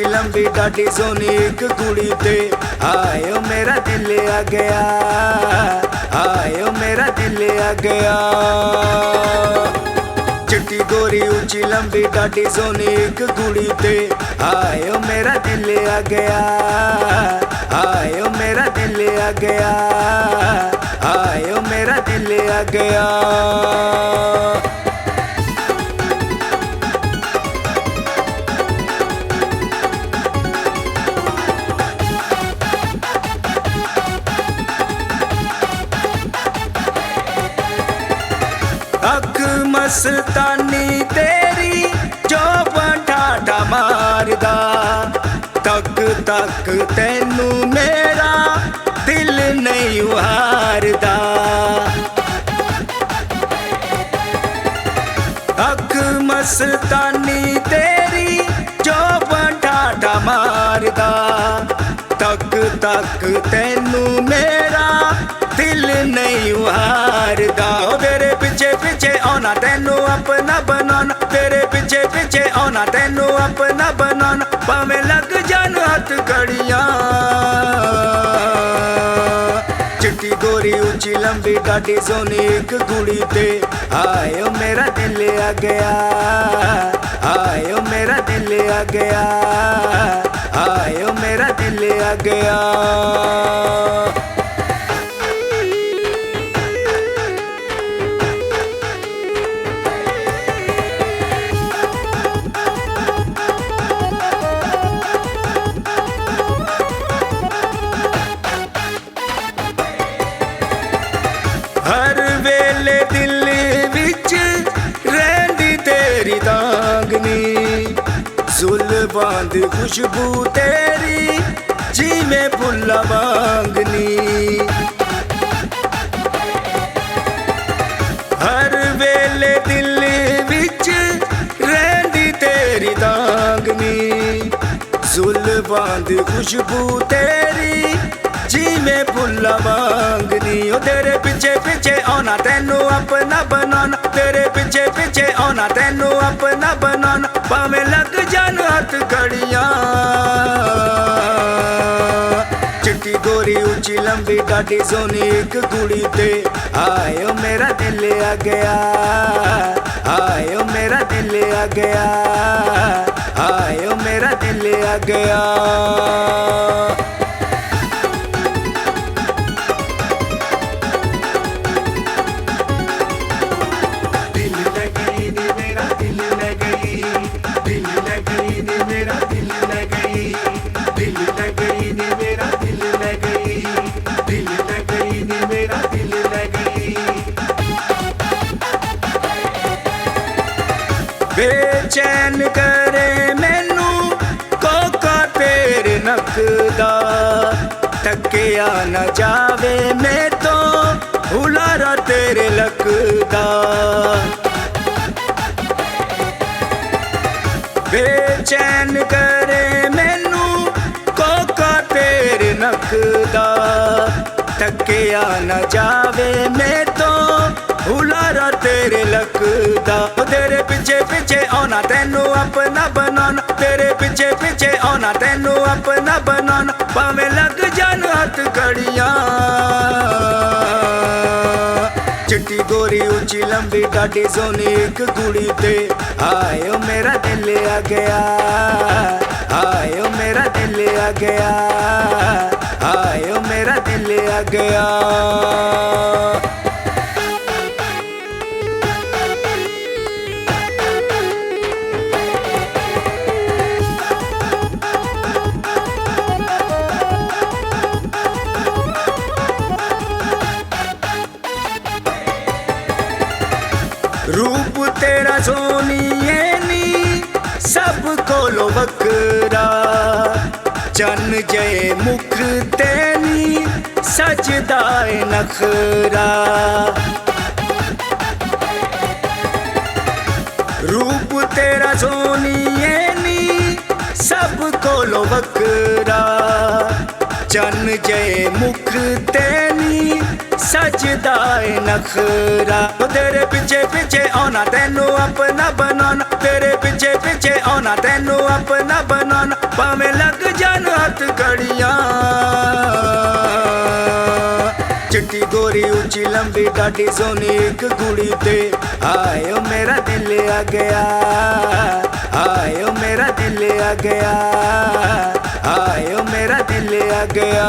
लंबी डाडी सोनी एक कुड़ी ते आयो मेरा दिल आ गया, आयो मेरा दिल आ गया। चिट्टी गोरी ऊंची लंबी डाडी सोनी एक कुड़ी ते आयो मेरा दिल आ गया, आयो मेरा दिल आ गया, आयो मेरा दिल आ गया। अख मस्तानी तेरी जो ठाठा मारदा, तक तक तेनू मेरा दिल नहीं हारदा। अख मस्तानी तेरी जो ठाठा मारदा, तक तक तेनू मेरा दिल नहीं हारदा। तेरे पीछे पीछे आना तेनू अपना बनाना, तेरे पीछे पीछे आना तेनू अपना बनाना, भावें लग जान हथ कड़ियां। चिट्टी गोरी ऊंची लंबी डाडी सोनी एक कुड़ी ते आयो मेरा दिल आ गया, आयो मेरा दिल आ गया, आयो मेरा दिल आ गया। हर वेले दिल विच रहिंदी तेरी दांगनी, जुल्फां दी खुशबू तेरी जिवें फुल्लां वांगनी। हर वेले दिल विच रहिंदी तेरी दांगनी, जुल्फां दी खुशबू तेरी जिवें फुल्लां वांगनी। ओ तेरे पीछे पीछे आना तेनू अपना बनाना, तेरे पीछे पीछे आना तेनू अपना बनाना, भावें लग जान हथ कड़ियां। चिट्टी गोरी ऊंची लंबी डाडी सोनी एक कुड़ी ते आयो मेरा दिल आ गया, आयो मेरा दिल आ गया, आयो मेरा दिल आ गया। बेचैन करे मैनू कोका तेरे नकदा, तकिया न जावे मैं तो हुलारा तेरे लकदा। बेचैन करे मैनू कोका तेरे नकदा, तकिया न जावे मैं तो हुलारा तेरे लकदा। तेरे पीछे पीछे आना तेनू अपना बनाना, तेरे पीछे पीछे आना तेनू अपना बनाना, भावें लग जान हथ कड़ियां। चिट्टी गोरी ऊंची लंबी डाडी सोनी एक कुड़ी ते आयो मेरा दिल आ गया, आयो मेरा दिल आ गया, आयो मेरा दिल आ गया। रूप तेरा सोनिए नी सब कोलो वकरा, चन जय मुख तेनी सजदाए नखरा। रूप तेरा सोनिए नी सब कोलो वकरा, चन जय मुख तेनी सजदाए नखरा। तेरे पीछे पीछे आना तेनू अपना बनाना, तेरे पीछे पीछे आना, तेनू अपना बनाना, भावें लग जान हथ कड़ियां। चिट्टी गोरी ऊंची लंबी डाडी सोनी एक कुड़ी ते, हाय ओ मेरा दिल आ गया, हाय ओ मेरा दिल आ गया, हाय ओ मेरा दिल आ गया।